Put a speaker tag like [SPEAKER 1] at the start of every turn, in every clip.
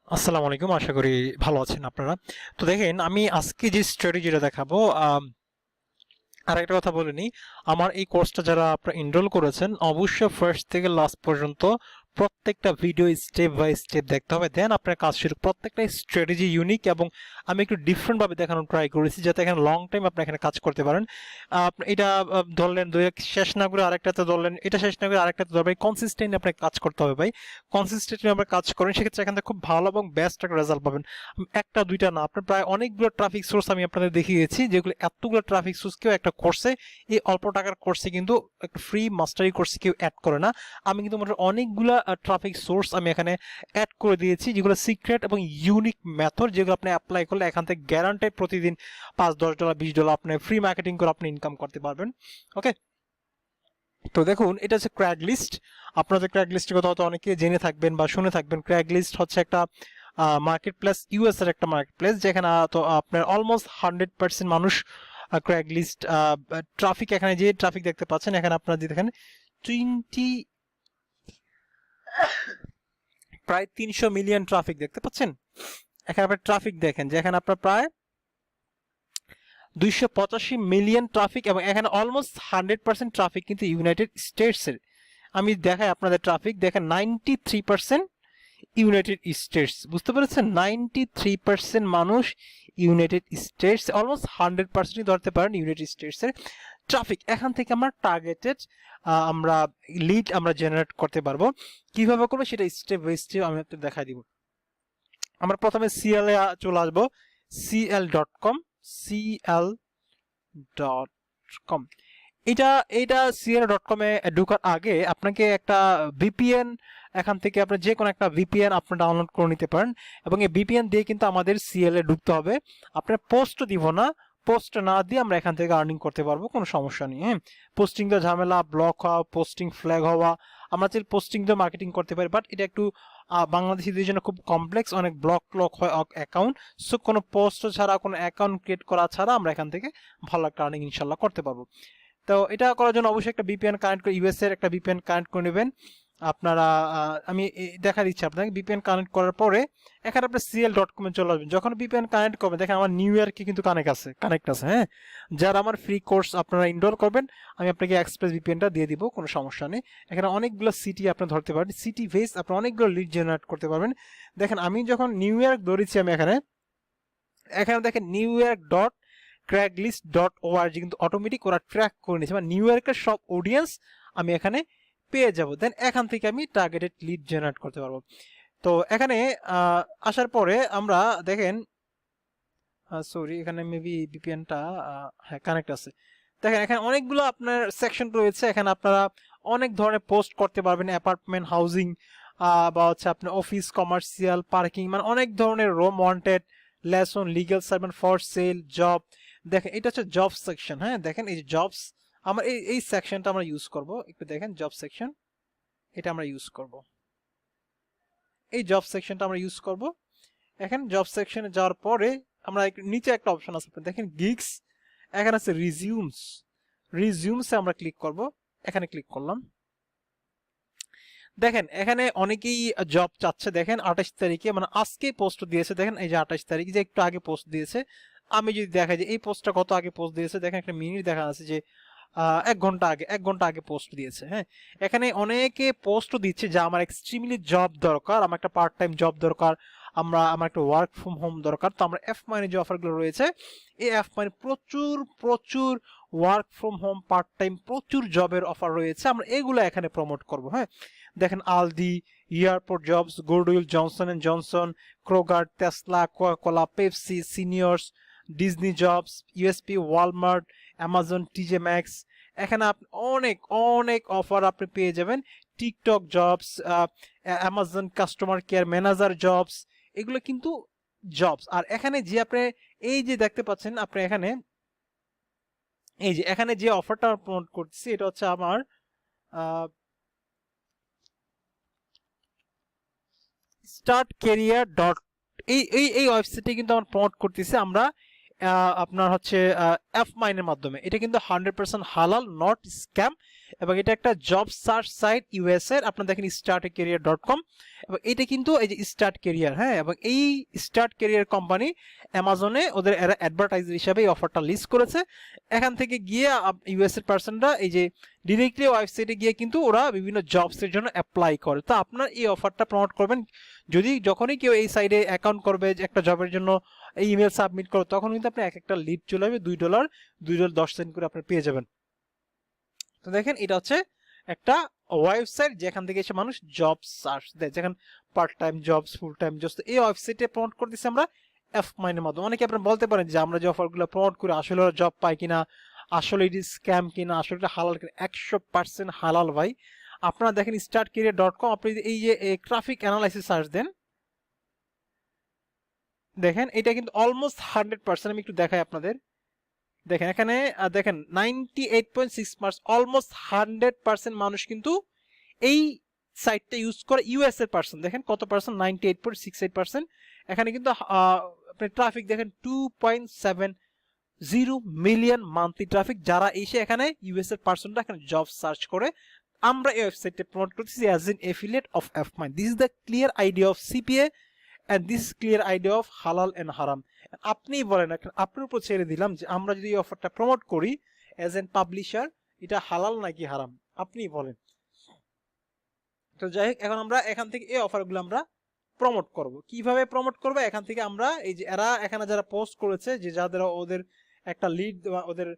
[SPEAKER 1] আসসালামু আলাইকুম। আশা করি ভালো আছেন আপনারা। তো দেখেন, আমি আজকে যে স্ট্র্যাটেজিটা দেখাবো, আর একটা কথা বলে নিই, আমার এই কোর্সটা যারা আপনারা এনরোল করেছেন অবশ্যই ফার্স্ট থেকে লাস্ট পর্যন্ত প্রত্যেকটা ভিডিও স্টেপ বাই স্টেপ দেখতে হবে, দেন আপনার কাজ শুরু। প্রত্যেকটা স্ট্র্যাটেজি ইউনিক এবং আমি একটু ডিফারেন্টভাবে দেখানোর ট্রাই করেছি যাতে এখানে লং টাইম আপনি এখানে কাজ করতে পারেন। এটা ধরলেন দুই এক শেষ না করে আরেকটাতে ধরলেন, এটা শেষ না করে আরেকটাতে ধরবেন, কনসিস্টেন্টলি আপনাকে কাজ করতে হবে ভাই। কনসিস্টেন্টলি আপনার কাজ করেন, সেক্ষেত্রে এখান থেকে খুব ভালো এবং বেস্ট একটা রেজাল্ট পাবেন। একটা দুইটা না, আপনার প্রায় অনেকগুলো ট্রাফিক সোর্স আমি আপনাদের দেখিয়েছি, যেগুলো এতগুলো ট্রাফিক সোর্স কেউ একটা কোর্সে, এই অল্প টাকার কোর্সে কিন্তু একটা ফ্রি মাস্টারি কোর্সে কেউ অ্যাড করে না। আমি কিন্তু মোটামুটি অনেকগুলা ট্রাফিক সোর্স আমি এখানে অ্যাড করে দিয়েছি, যেগুলো সিক্রেট এবং ইউনিক মেথড, যেগুলো আপনি অ্যাপ্লাই করলে এখান থেকে গ্যারান্টেড প্রতিদিন $5, $10, $20 আপনি ফ্রি মার্কেটিং করে আপনি ইনকাম করতে পারবেন। ওকে, তো দেখুন, এটা হচ্ছে ক্র্যাগ লিস্ট। আপনাদের ক্র্যাগ লিস্টের কথা হয়তো অনেকে জেনে থাকবেন বা শুনে থাকবেন। ক্র্যাগ লিস্ট হচ্ছে একটা মার্কেট প্লেস, ইউএস এর একটা মার্কেট প্লেস, যেখানে তো আপনার অলমোস্ট 100% মানুষ ক্র্যাগ লিস্ট ট্রাফিক, এখানে যে ট্রাফিক দেখতে পাচ্ছেন, এখানে আপনারা যে দেখেন 20 প্রায় 300 মিলিয়ন ট্রাফিক দেখতে পাচ্ছেন। এখানে আপনার ট্রাফিক দেখেন যে এখানে আপনার প্রায় 285 মিলিয়ন ট্রাফিক, এবং এখানে অলমোস্ট 100% ট্রাফিক কিন্তু ইউনাইটেড স্টেটসের। আমি দেখাই আপনাদের ট্রাফিক দেখেন, 93% ইউনাইটেড স্টেটস। বুঝতে পেরেছেন, 93% মানুষ ইউনাইটেড স্টেটস, অলমোস্ট 100%ই ধরতে পারেন ইউনাইটেড স্টেটসের ট্রাফিক। এখান থেকে আমরা টার্গেটেড আমরা লিড আমরা জেনারেট করতে পারবো। কিভাবে করবো সেটা স্টেপ বাই স্টেপ আমি আপনাদের দেখাই দিব। আমরা প্রথমে সিএল এ চলে আসবো, cl.com, cl.com। এটা cl.com এ ঢোকার আগে আপনাকে একটা ভিপিএন, এখান থেকে আপনি যে কোনো একটা ভিপিএন আপনি ডাউনলোড করে নিতে পারেন, এবং এই ভিপিএন দিয়ে কিন্তু আমাদের সিএল এ ঢুকতে হবে। আপনার পোস্ট দিব না, পোস্ট না দিয়ে আমরা এখান থেকে আর্নিং করতে পারবো, কোনো সমস্যা নেই। হ্যাঁ, পোস্টিং তো ঝামেলা, ব্লক হওয়া, পোস্টিং ফ্ল্যাগ হওয়া, আমরা চাইলে পোস্টিং দিয়ে মার্কেটিং করতে পারি, বাট এটা একটু বাংলাদেশিদের জন্য খুব কমপ্লেক্স, অনেক ব্লক লক হয় অ্যাকাউন্ট। সো কোনো পোস্ট ছাড়া, কোনো অ্যাকাউন্ট ক্রিয়েট করা ছাড়া আমরা এখান থেকে ভালো একটা আর্নিং ইনশাল্লাহ করতে পারবো। তো এটা করার জন্য অবশ্যই একটা ভিপিএন কানেক্ট করে, ইউএস এর একটা ভিপিএন কানেক্ট করে নেবেন আপনারা। আমি দেখা দিচ্ছি আপনাকে। ভিপিএন কানেক্ট করার পরে এখানে আপনি cl.com এ চলে আসবেন। যখন ভিপিএন কানেক্ট করবেন, দেখেন আমার নিউ ইয়র্কে কিন্তু কানেক্ট আছে। হ্যাঁ, যারা আমার ফ্রি কোর্স আপনারা ইনরোল করবেন, আমি আপনাকে এক্সপ্রেস ভিপিএনটা দিয়ে দিব, কোনো সমস্যা নেই। এখানে অনেকগুলো সিটি আপনি ধরতে পারবেন, সিটি বেস আপনি অনেকগুলো লিড জেনারেট করতে পারবেন। দেখেন, আমি যখন নিউ ইয়র্ক ধরেছি, আমি এখানে এখানে দেখেন নিউ ইয়র্ক ডট craigslist.org কিন্তু অটোমেটিক ওরা ট্র্যাক করে নিয়েছে, মানে নিউ ইয়র্কের সব অডিয়েন্স আমি এখানে পেয়ে যাব। দেন এখান থেকে আমি টার্গেটেড লিড জেনারেট করতে পারবো। তো এখানে আসার পরে আমরা দেখেন, সরি, এখানে মেবি ভিপিএনটা হ্যাঁ কানেক্ট আছে। দেখেন, এখানে অনেকগুলো আপনার সেকশন রয়েছে। এখানে আপনারা অনেক ধরনের পোস্ট করতে পারবেন, অ্যাপার্টমেন্ট, হাউজিং, বা হচ্ছে আপনার অফিস, কমার্শিয়াল, পার্কিং, মানে অনেক ধরনের room wanted, lesson, legal servant, for sale, job. দেখেন, এটা হচ্ছে জব সেকশন। হ্যাঁ, দেখেন এই যে জবস, আমরা এই সেকশনটা আমরা ইউজ করব। একটু দেখেন, জব সেকশন, এটা আমরা ইউজ করব, এই জব সেকশনটা আমরা ইউজ করব। এখন জব সেকশনে যাওয়ার পরে আমরা নিচে একটা অপশন আছে, দেখেন গিগস, এখানে আছে রিজিউমসে আমরা ক্লিক করব। এখানে ক্লিক করলাম। দেখেন, এখানে অনেকেই জব চাচ্ছে। দেখেন 28 তারিখে, মানে আজকে পোস্ট দিয়েছে। দেখেন এই যে 28 তারিখ, যে একটু আগে পোস্ট দিয়েছে। আমি যদি দেখাই যে এই পোস্টটা কত আগে পোস্ট দিয়েছে, দেখেন একটা মিনিট দেখা আছে যে 1 ঘন্টা আগে পোস্ট দিয়েছে। হ্যাঁ, এখানে অনেকে পোস্ট দিচ্ছে যে আমার এক্সট্রিমলি জব দরকার, আমার একটা পার্ট টাইম জব দরকার, আমার একটা ওয়ার্ক ফ্রম হোম দরকার। তো আমরা এফ মাইনে যে অফারগুলো রয়েছে, এই এফ মাইনে প্রচুর প্রচুর work from home, part time প্রচুর জবের অফার রয়েছে, আমরা এগুলো এখানে প্রমোট করব। হ্যাঁ, দেখেন Aldi, airport jobs, goodwill, Johnson and Johnson, Kroger, Tesla, Coca Cola, Pepsi, seniors, Disney jobs, USP, Walmart, Amazon, TJ Maxx. এখানে আপনি অনেক অনেক অফার আপনি পেয়ে যাবেন। TikTok jobs, Amazon customer care manager jobs, এগুলো কিন্তু জবস। আর এখানে যে আপনি এই যে দেখতে পাচ্ছেন, আপনি এখানে এই যে এখানে যে অফারটা প্রমোট করতেছি, এটা হচ্ছে আমার স্টার্ট ক্যারিয়ার ডট, এই ওয়েবসাইটে কিন্তু আমরা প্রমোট করতেছি। আমরা আপনার হচ্ছে এফ মাইনের মাধ্যমে। এটা কিন্তু 100% হালাল, নট স্ক্যাম, এবং এটা একটা জব সার্চ সাইট ইউএস এর। আপনার দেখেন startcareer.com, এবং এটা কিন্তু এই যে স্টার্ট কেরিয়ার, হ্যাঁ, এবং এই স্টার্ট কেরিয়ার কোম্পানি অ্যামাজনে ওদের এরা অ্যাডভার্টাইজার হিসাবে এই অফারটা লিস্ট করেছে। এখান থেকে গিয়ে ইউএস এর পার্সনরা এই যে ডিরেক্টলি ওয়েবসাইটে গিয়ে কিন্তু ওরা বিভিন্ন জবসের জন্য অ্যাপ্লাই করে। তো আপনার এই অফারটা প্রমোট করবেন, যদি যখনই কেউ এই সাইডে অ্যাকাউন্ট করবে যে একটা জবের জন্য এই ইমেল সাবমিট করো, তখন কিন্তু আপনি এক একটা লিড চলে যাবে $2.10 করে আপনি পেয়ে যাবেন। তো দেখেন এটা হচ্ছে একটা ওয়েবসাইট যেখান থেকে এসে মানুষ জব সার্চ দেয়, যেখানে part time jobs, full time jobs. এই ওয়েবসাইটে প্রমোট করতেছি আমরা এফ মাইনের মাধ্যমে। অনেকে আপনি বলতে পারেন যে আমরা যে অফারগুলো প্রমোট করি আসলে ওরা জব পায় কিনা, আসলে এটি স্ক্যাম কিনা, আসলে এটা হালাল কিনা। 100% হালাল ভাই। আপনারা দেখেন startcareer.com, আপনি এই যে ট্রাফিক অ্যানালাইসিস সার্চ দেন, দেখেন এটা কিন্তু অলমোস্ট 100%। আমি একটু দেখাই আপনাদের, দেখেন এখানে দেখেন 98.6%, অলমোস্ট 100% মানুষ কিন্তু এই সাইটটা ইউজ করে ইউএস এর পার্সন। দেখেন কত পার্সেন্ট, 98.68%। এখানে কিন্তু আপনি ট্রাফিক দেখেন 2.70 মিলিয়ন মান্থলি ট্রাফিক, যারা এসে এখানে ইউএস এর পার্সনটা এখানে জব সার্চ করে। আমরা এই ওয়েবসাইটে প্রমোট করতেছি as an affiliate of FMind. This is the clear idea of CPA and this is clear idea of halal and haram. আপনি বলেন, আপনার উপর ছেড়ে দিলাম যে আমরা যদি এই অফারটা প্রমোট করি অ্যাজ এন পাবলিশার, এটা হালাল নাকি হারাম, আপনি বলেন। তো যাই হোক, এখন আমরা এখান থেকে এই অফারগুলো আমরা প্রমোট করব। কিভাবে প্রমোট করব? এখান থেকে আমরা এই যে এরা এখানে যারা পোস্ট করেছে, যে যাদের ওদের একটা লিড, ওদের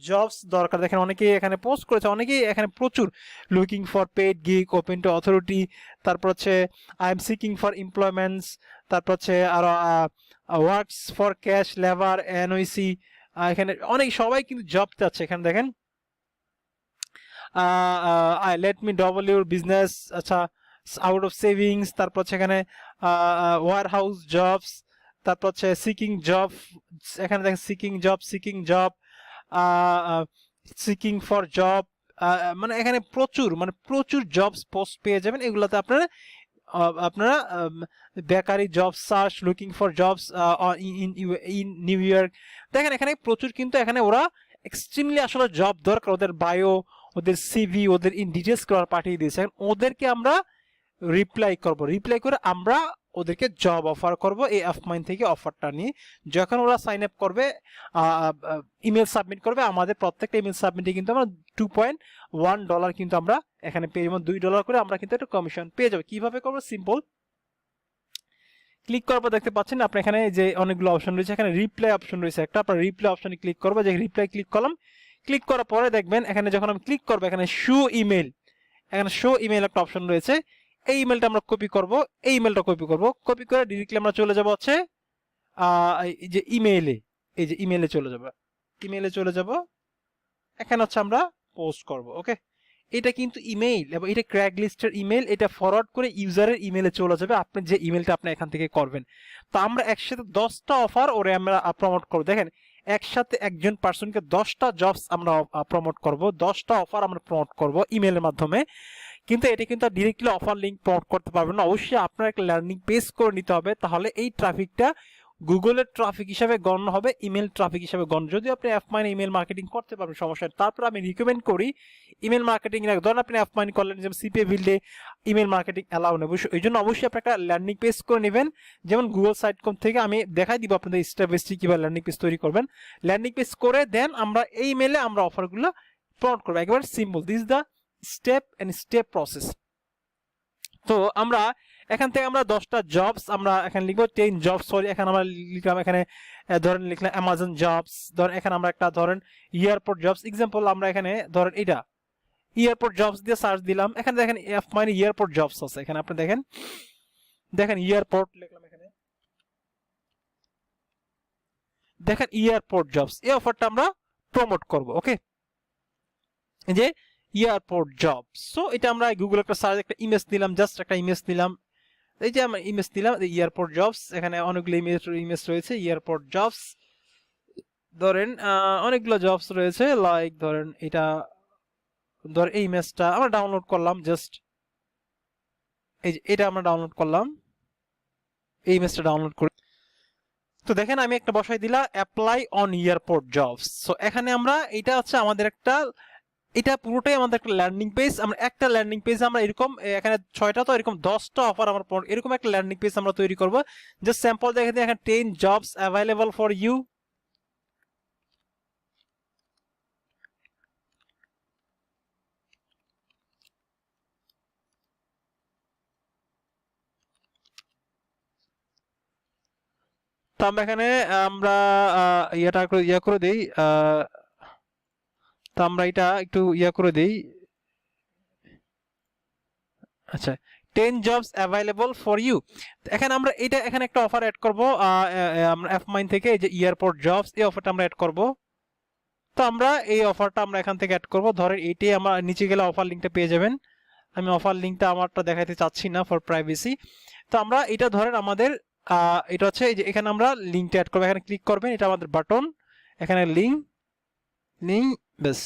[SPEAKER 1] জবস দরকার, দেখেন অনেকেই এখানে পোস্ট করেছে, অনেকেই এখানে প্রচুর looking for paid gig, open to authority, তারপর হচ্ছে I am seeking for employments, তারপর হচ্ছে আরো works for cash labour NOC. এখানে অনেক সবাই কিন্তু জব চাচ্ছে। এখানে দেখেন let me double your business, আচ্ছা, আউট অফ সেভিংস, তারপর হচ্ছে এখানে ওয়ার হাউস জবস, তারপর হচ্ছে সিকিং জব, এখানে দেখেন seeking job, seeking for job, মানে এখানে প্রচুর জবস পোস্ট পেয়ে যাবেন। এগুলোতে আপনারা bakery job search, looking for jobs in new York. দেখেন এখানে প্রচুর, কিন্তু এখানে ওরা এক্সট্রিমলি আসলে জব দরকার, ওদের বায়ো, ওদের সিভি, ওদের ইন ডিটেলস করে পাঠিয়ে দিয়েছে। ওদেরকে আমরা রিপ্লাই করে আমরা ওদেরকে জব অফার করব এই এফমাইন থেকে অফারটা নিয়ে। যখন ওরা সাইন আপ করবে, ইমেল সাবমিট করবে, আমাদের প্রত্যেকটা ইমেল সাবমিটে কিন্তু আমরা $2.1 কিন্তু আমরা এখানে পেয়ে যাবো। $2 করে আমরা কিন্তু একটা কমিশন পেয়ে যাবো। কিভাবে করবো? সিম্পল, ক্লিক করার পর দেখতে পাচ্ছেন আপনার এখানে যে অনেকগুলো অপশন রয়েছে, এখানে রিপ্লাই অপশন রয়েছে একটা, আপনার রিপ্লাই অপশনে ক্লিক করবো। যে রিপ্লাই ক্লিক করলাম, ক্লিক করার পরে দেখবেন এখানে যখন আমি ক্লিক করবো, এখানে শো ইমেল, এখানে শো ইমেল একটা অপশন রয়েছে। এই ইমেলটা আমরা কপি করব, এই ইমেলটা কপি করে ডিরেক্টলি আমরা চলে যাব হচ্ছে এই যে ইমেইলে, এই যে ইমেইলে চলে যাব, এখানে হচ্ছে আমরা পোস্ট করব। ওকে, এটা কিন্তু ইমেইল, এবং এটা ক্র্যাক লিস্টের ইমেল, এটা ফরওয়ার্ড করে ইউজারের ইমেইলে চলে যাবে, আপনি যে ইমেলটা আপনি এখান থেকে করবেন। তো আমরা একসাথে 10টা অফার ওরে আমরা প্রমোট করব। দেখেন একসাথে একজন পার্সনকে 10টা জবস আমরা প্রমোট করব, 10টা অফার আমরা প্রমোট করব ইমেলের মাধ্যমে। কিন্তু এটা কিন্তু ডিরেক্টলি অফার লিঙ্ক প্রমোট করতে পারবেন না, অবশ্যই আপনার একটা লার্নিং পেজ করে নিতে হবে, তাহলে এই ট্রাফিকটা গুগলের ট্রাফিক হিসাবে গণ্য হবে, ইমেল ট্রাফিক হিসাবে গণ্য। যদি আপনি অ্যাপমাইনে ইমেল মার্কেটিং করতে পারবেন, সমস্যা নেই। তারপর আমি রিকমেন্ড করি ইমেল মার্কেটিং, ধরুন আপনি অ্যাপমাইন করলেন, যেমন সিপিএ বিল্ডে ইমেল মার্কেটিং অ্যালাউ নেই, এই জন্য অবশ্যই আপনি একটা লার্নিং পেজ করে নেবেন। যেমন গুগল সাইটকম থেকে আমি দেখাই দিব আপনাদের স্টেপ বাই স্টেপ কিভাবে লার্নিং পেজ তৈরি করবেন। লার্নিং পেজ করে দেন আমরা এই ইমেলে আমরা অফারগুলো প্রমোট করবো, একেবারে simple. This the step process. তো আমরা এখান থেকে আমরা 10টা জবস আমরা এখানে লিখবো, 10 জবস, সরি এখানে আমরা লিখলাম, এখানে ধরেন লিখলাম অ্যামাজন জবস, ধরেন এখানে আমরা একটা ধরেন এয়ারপোর্ট জবস এক্সাম্পল, আমরা এখানে ধরেন এটা এয়ারপোর্ট জবস দিয়ে সার্চ দিলাম। এখানে দেখেন মানে এয়ারপোর্ট জবস আছে, এখানে আপনি দেখেন এয়ারপোর্ট লিখলাম, এখানে দেখেন এয়ারপোর্ট জবস, এই অফারটা আমরা প্রমোট করব। ওকে, এই যে এয়ারপোর্ট জব। সো এটা আমরা গুগল একটা সার্চ, একটা ইমেজ দিলাম, জাস্ট একটা ইমেজ দিলাম, এই যে আমরা ইমেজ দিলাম এয়ারপোর্ট জবস। এখানে অনেকগুলো ইমেজ রয়েছে এয়ারপোর্ট জবস, ধরেন অনেকগুলো জবস রয়েছে, লাইক ধরেন এটা, ধরেন এই ইমেজটা আমরা ডাউনলোড করলাম, জাস্ট এই যে এটা আমরা ডাউনলোড করলাম, এই ইমেজটা ডাউনলোড করে। তো তো দেখেন আমি একটা বসাই দিলা apply on airport jobs. So এখানে আমরা এটা হচ্ছে আমাদের একটা, এটা পুরোটাই আমাদের একটা ল্যান্ডিং পেজ। আমরা একটা ল্যান্ডিং পেজ আমরা এরকম এখানে 6টা, তো এরকম 10টা অফার আমরা এরকম একটা ল্যান্ডিং পেজ আমরা তৈরি করব। জাস্ট স্যাম্পল দেখে দিই, এখানে 10 জবস অ্যাভেলেবল ফর ইউ। তো আমরা এখানে আমরা ইয়েটা ইয়া করে দিই, তো আমরা এটা একটু ইয়া করে দিই। আচ্ছা, 10 জবস অ্যাভেলেবল ফর ইউ। এখানে আমরা এটা এখানে একটা অফার অ্যাড করব, আমরা এফ মাইন থেকে এই যে এয়ারপোর্ট জবস, এই অফারটা আমরা অ্যাড করব। তো আমরা এই অফারটা আমরা এখান থেকে অ্যাড করব। ধরেন এইটাই আমরা নিচে গেলে অফার লিঙ্কটা পেয়ে যাবেন। আমি অফার লিঙ্কটা আমারটা দেখাতে চাচ্ছি না ফর প্রাইভেসি। তো আমরা এটা ধরেন আমাদের এটা হচ্ছে এই যে এখানে আমরা লিঙ্কটা অ্যাড করব, এখানে ক্লিক করবেন, এটা আমাদের বাটন, এখানে লিঙ্ক লিঙ্ক বেস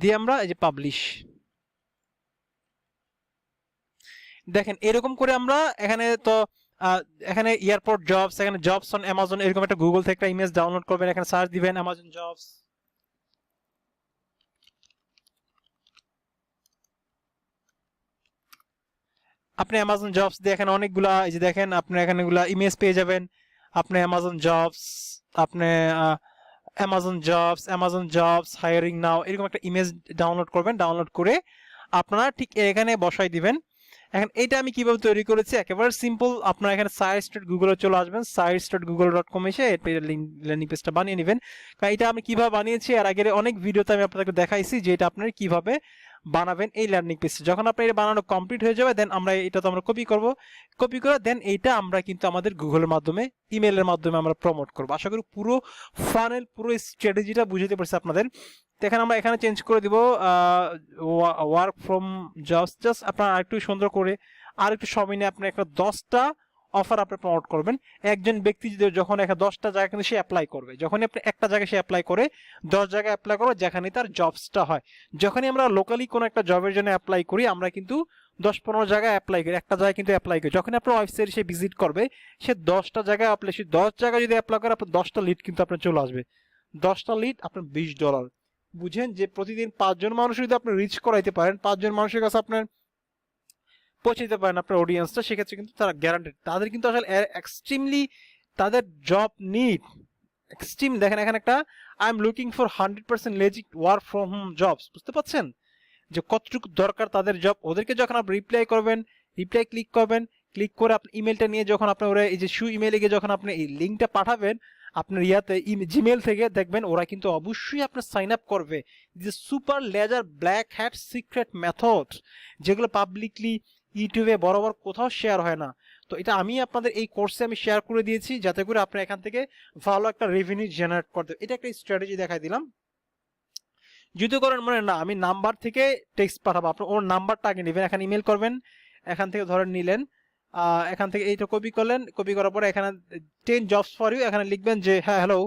[SPEAKER 1] দিয়ে আমরা এই যে পাবলিশ। দেখেন এরকম করে আমরা এখানে তো এখানে এয়ারপোর্ট জবস, এখানে জবস অন অ্যামাজন, এরকম একটা গুগল থেকে একটা ইমেজ ডাউনলোড করবেন, এখানে সার্চ দিবেন অ্যামাজন জবস। আপনি অ্যামাজন জবস দিয়ে এখানে অনেকগুলা এই যে দেখেন আপনি এখানে গুলা ইমেজ পেয়ে যাবেন। আপনি অ্যামাজন জবস, আপনি অ্যামাজন জবস হায়ারিং নাও, এরকম একটা ইমেজ ডাউনলোড করবেন। ডাউনলোড করে আপনারা ঠিক এখানে বসাই দিবেন। এখন এটা আমি কিভাবে তৈরি করেছি একেবারে সিম্পল। আপনারা এখানে site.google চলে আসবেন, site.google.com এসে ল্যান্ডিং পেজটা বানিয়ে নেবেন। কারণ এটা আমি কিভাবে বানিয়েছি এর আগের অনেক ভিডিওতে আমি আপনাদেরকে দেখাইছি যে এটা আপনারা কিভাবে বানাবেন এই ল্যান্ডিং পেজটা। যখন আপনার এটা বানানো কমপ্লিট হয়ে যাবে দেন আমরা এটা তো আমরা কপি করব, কপি করে দেন এইটা আমরা কিন্তু আমাদের গুগলের মাধ্যমে, ইমেলের মাধ্যমে আমরা প্রমোট করব। আশা করি পুরো ফানেল, পুরো স্ট্র্যাটেজিটা বুঝতে পারছি আপনাদের। তো এখানে আমরা এখানে চেঞ্জ করে দিব ওয়ার্ক ফ্রম জবস। জাস্ট আপনারা আরেকটু সুন্দর করে আরেকটু সময় নিয়ে আপনি একটা 10টা অফার আপনি প্রমোট করবেন। একজন ব্যক্তি যদি যখন একটা 10টা জায়গায় কিন্তু সে অ্যাপ্লাই করবে, যখনই আপনি একটা জায়গায় সে অ্যাপ্লাই করে 10 জায়গায় অ্যাপ্লাই করবে যেখানে তার জবসটা হয়। যখনই আমরা লোকালি কোনো একটা জবের জন্য অ্যাপ্লাই করি আমরা কিন্তু 10-15 জায়গায় অ্যাপ্লাই করি, একটা জায়গায় কিন্তু অ্যাপ্লাই করি। যখন আপনার ওয়েবসাইট সে ভিজিট করবে সে 10টা জায়গায় অ্যাপ্লাই, সে 10 জায়গায় যদি অ্যাপ্লাই করে আপনার 10টা লিড কিন্তু আপনার চলে আসবে। 10টা লিড আপনার $20। বুঝেন যে প্রতিদিন 5 জন মানুষ যদি আপনি রিচ করাইতে পারেন, 5 জন মানুষের কাছে আপনার পৌঁছে দিতে পারেন আপনার অডিয়েন্সটা, সেক্ষেত্রে কিন্তু তারা গ্যারান্টেড, তাদের কিন্তু আসলে এক্সট্রিমলি তাদের জব নিড এক্সট্রিম। দেখেন এখানে একটা I am looking for 100% lazy work from home jobs, বুঝতে পারছেন যে কতটুকু দরকার তাদের জব। ওদেরকে যখন আপনি রিপ্লাই করবেন, রিপ্লাই ক্লিক করবেন, ক্লিক করে আপনি ইমেলটা নিয়ে যখন আপনি ওরা এই যে শু ইমেলে গিয়ে যখন আপনি এই লিঙ্কটা পাঠাবেন আপনার ইয়াতে জিমেল থেকে, দেখবেন ওরা কিন্তু অবশ্যই আপনার সাইন আপ করবে। যে super laser black hat secret method, যেগুলো পাবলিকলি ইউটিউবে বরাবর কোথাও শেয়ার হয় না। তো এটা আমি আপনাদের এই কোর্সে আমি শেয়ার করে দিয়েছি যাতে করে আপনি এখান থেকে ভালো একটা রেভিনিউ জেনারেট করতে। এটা একটা স্ট্র্যাটেজি দেখাই দিলাম। যদি করেন মনে না আমি নাম্বার থেকে টেক্সট পাঠাবো, আপনি ওর নাম্বারটা আগে নেবেন, এখানে ইমেল করবেন, এখান থেকে ধরেন নিলেন, এখান থেকে এইটা কপি করলেন, কপি করার পরে এখানে 10 জবস ফর ইউ, এখানে লিখবেন যে হ্যাঁ হ্যালো,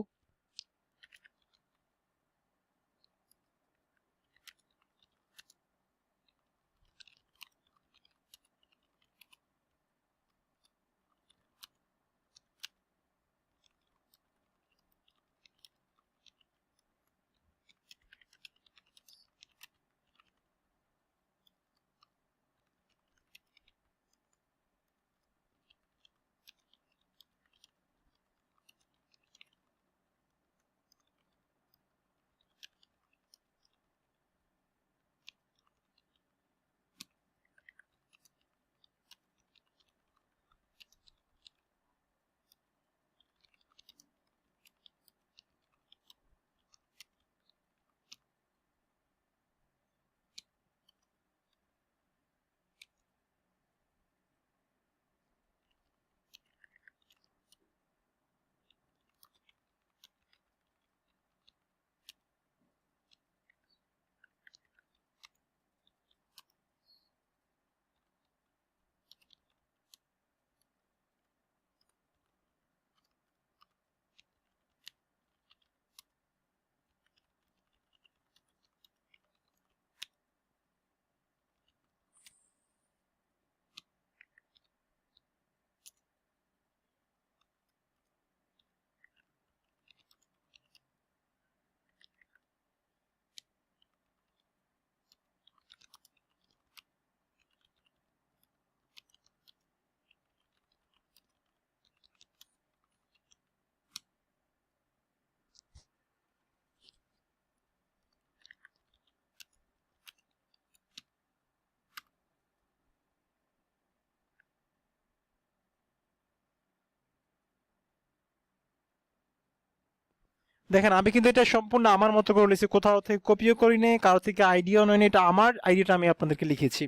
[SPEAKER 1] দেখেন আমি কিন্তু এটা সম্পূর্ণ আমার মতো করে লিখেছি, কোথাও থেকে কপিও করি নি, কারো থেকে আইডিয়াও নয়নি, এটা আমার আইডিয়াটা আমি আপনাদেরকে লিখেছি।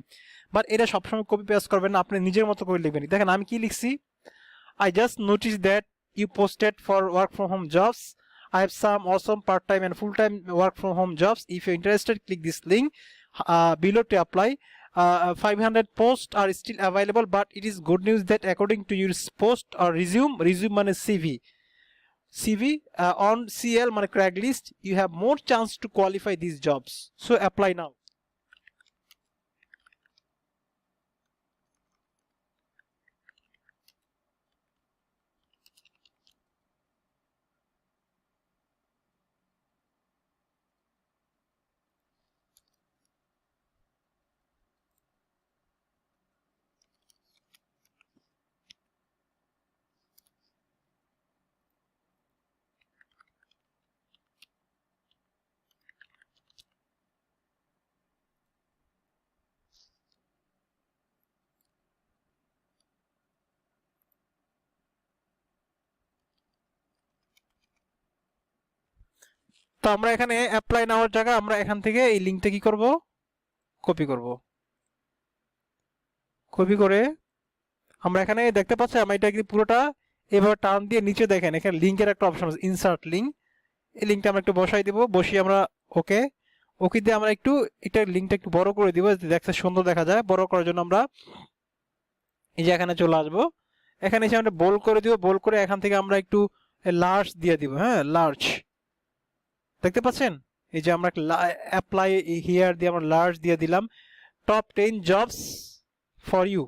[SPEAKER 1] বাট এটা সবসময় কপি পেস্ট করবেন না, আপনি নিজের মতো করে লিখবেন। দেখেন আমি কি লিখছি, I just noticed that you posted for work from home jobs. I have some awesome part-time and full-time work from home jobs. If you're interested, click this link below to apply. 500 posts are still available, but it is good news that according to your post or resume মানে CV on CL মানে Craigslist, you have more chance to qualify these jobs. So apply now. তো আমরা এখানে apply নেওয়ার জায়গায় আমরা এখান থেকে এই লিঙ্কটা কি করব, কপি করব। কপি করে আমরা এখানে দেখতে পাচ্ছি, আমরা এটা কিন্তু পুরোটা এভাবে টার্ন দিয়ে নিচে দেখেন এখানে লিঙ্কের একটা অপশন আছে, ইনসার্ট লিঙ্ক। এই লিঙ্কটা আমরা একটু বসাই দিব, বসিয়ে আমরা ওকে ওকে দিয়ে আমরা একটু এটা লিঙ্কটা একটু বড় করে দিব, দেখতে সুন্দর দেখা যায়। বড় করার জন্য আমরা এই যে এখানে চলে আসবো, এখানে এসে আমরা বোল্ড করে দিব, বোল্ড করে এখান থেকে আমরা একটু লার্জ দিয়ে দিব। হ্যাঁ, লার্জ দেখতে পাচ্ছেন, এই যে আমরা অ্যাপ্লাই হিয়ার দিয়ে আমরা লার্জ দিয়ে দিলাম। Top 10 jobs for you.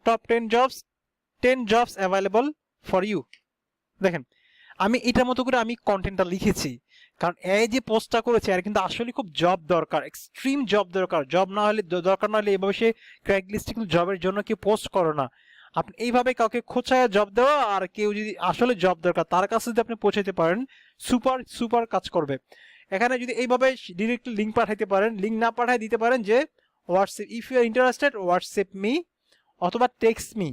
[SPEAKER 1] top 10 jobs, 10 jobs available for you। দেখেন আমি এটার মতো করে আমি কন্টেন্টটা লিখেছি, কারণ এই যে পোস্টটা করেছে আর কিন্তু আসলে খুব জব দরকার, এক্সট্রিম জব দরকার। জব না হলে দরকার না হলে এভাবে সে ক্র্যাকলিস্টে কিন্তু জবের জন্য কেউ পোস্ট করে না। আপনি এইভাবে কাউকে খোঁচায় জব দেওয়া, আর কেউ যদি আসলে জব দরকার তার কাছে যদি আপনি পৌঁছাতে পারেন, সুপার সুপার কাজ করবে। এখানে যদি এইভাবে ডিরেক্টলি লিঙ্ক পাঠাইতে পারেন, লিঙ্ক না পাঠাই দিতে পারেন যে WhatsApp, if you are interested WhatsApp me, অথবা টেক্সট মি।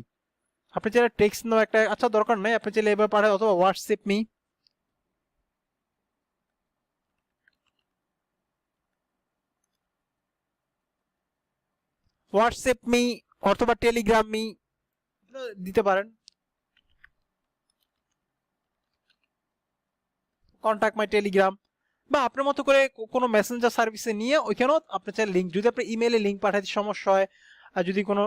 [SPEAKER 1] আপনি চাইলে টেক্সট নাও একটা, আচ্ছা দরকার নেই, আপনি চাইলে এবার পাঠায়, অথবা হোয়াটসঅ্যাপ মি, হোয়াটসঅ্যাপ মি অথবা টেলিগ্রাম মি দিতে পারেন। কন্ট্যাক্ট মাই টেলিগ্রাম, বা আপনার মতো করে কোনো মেসেঞ্জার সার্ভিসে নিয়ে ওইখানেও আপনি চাইলে লিঙ্ক, যদি আপনার ইমেলে লিঙ্ক পাঠাতে সমস্যা হয়, আর যদি কোনো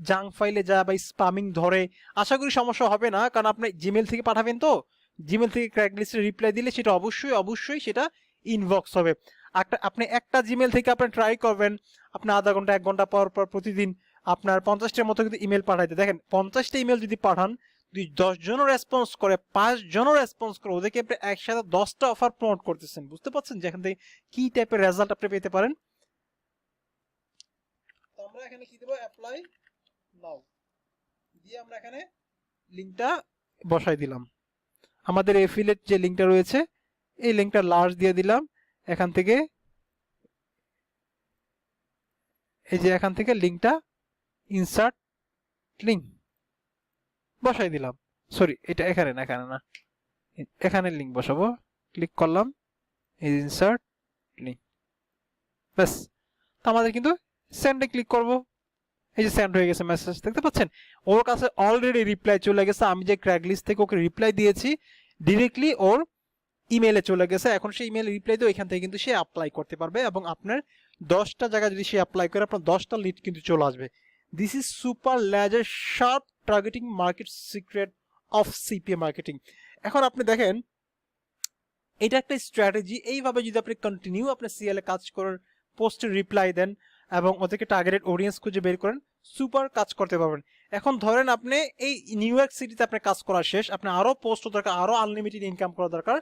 [SPEAKER 1] জাঙ্ক ফাইলে যায় বা স্পামিং ধরে, আশা করি সমস্যা হবে না, কারণ আপনি জিমেল থেকে পাঠাবেন, তো জিমেল থেকে ক্র্যাকলিস্টে রিপ্লাই দিলে সেটা অবশ্যই সেটা ইনবক্স হবে। আপনি একটা জিমেল থেকে আপনি ট্রাই করবেন, আপনি আধা ঘন্টা 1 ঘন্টা পর পর প্রতিদিন আপনার 50টার মতো কিন্তু ইমেল পাঠাইতে, দেখেন 50টা ইমেল যদি পাঠান, 10 জনও রেসপন্স করে, 5 জনও রেসপন্স করে, ওদেরকে আপনি একসাথে 10টা অফার প্রমোট করতেছেন। বুঝতে পারছেন যেখান থেকে কি টাইপের রেজাল্ট আপনি পেতে পারেন। তো আমরা এখানে কি দেব, অ্যাপ্লাই নাও দিয়ে আমরা এখানে লিংকটা বসাই দিলাম। আমাদের এফিলিয়েট যে লিংকটা রয়েছে এই লিংকটা লার্জ দিয়ে দিলাম। এখান থেকে এই যে এখান থেকে লিংকটা ইনসার্ট লিংক বসাই দিলাম। সরি, এটা এখানে না, এখানে লিংক বসাবো। ক্লিক করলাম, এই ইনসার্ট লিংক, ব্যাস। তো আমাদের কিন্তু সেন্ডে ক্লিক করব, এই যে সেন্ড হয়ে গেছে মেসেজ, দেখতে পাচ্ছেন ওর কাছে অলরেডি রিপ্লাই চলে গেছে। আমি যে ক্র্যাকলিস্ট থেকে ওকে রিপ্লাই দিয়েছি ডিরেক্টলি ওর ইমেলে চলে গেছে। এখন সেই ইমেল রিপ্লাই দিয়ে এখান থেকে কিন্তু সে অ্যাপ্লাই করতে পারবে, এবং আপনার 10টা জায়গায় যদি সে অ্যাপ্লাই করে আপনার 10টা লিড কিন্তু চলে আসবে। This is super laser sharp targeting market secret of CPA marketing. এখন আপনি দেখেন এটা একটা স্ট্র্যাটেজি, এইভাবে যদি আপনি কন্টিনিউ আপনি সিএল এ কাজ করার, পোস্টে রিপ্লাই দেন এবং ওদেরকে টার্গেটেড অডিয়েন্স খুঁজে বের করেন, সুপার কাজ করতে পারবেন। এখন ধরেন আপনি এই নিউ ইয়র্ক সিটিতে আপনার কাজ করা শেষ, আপনি আরো পোস্ট দরকার, আরো আনলিমিটেড ইনকাম করা দরকার,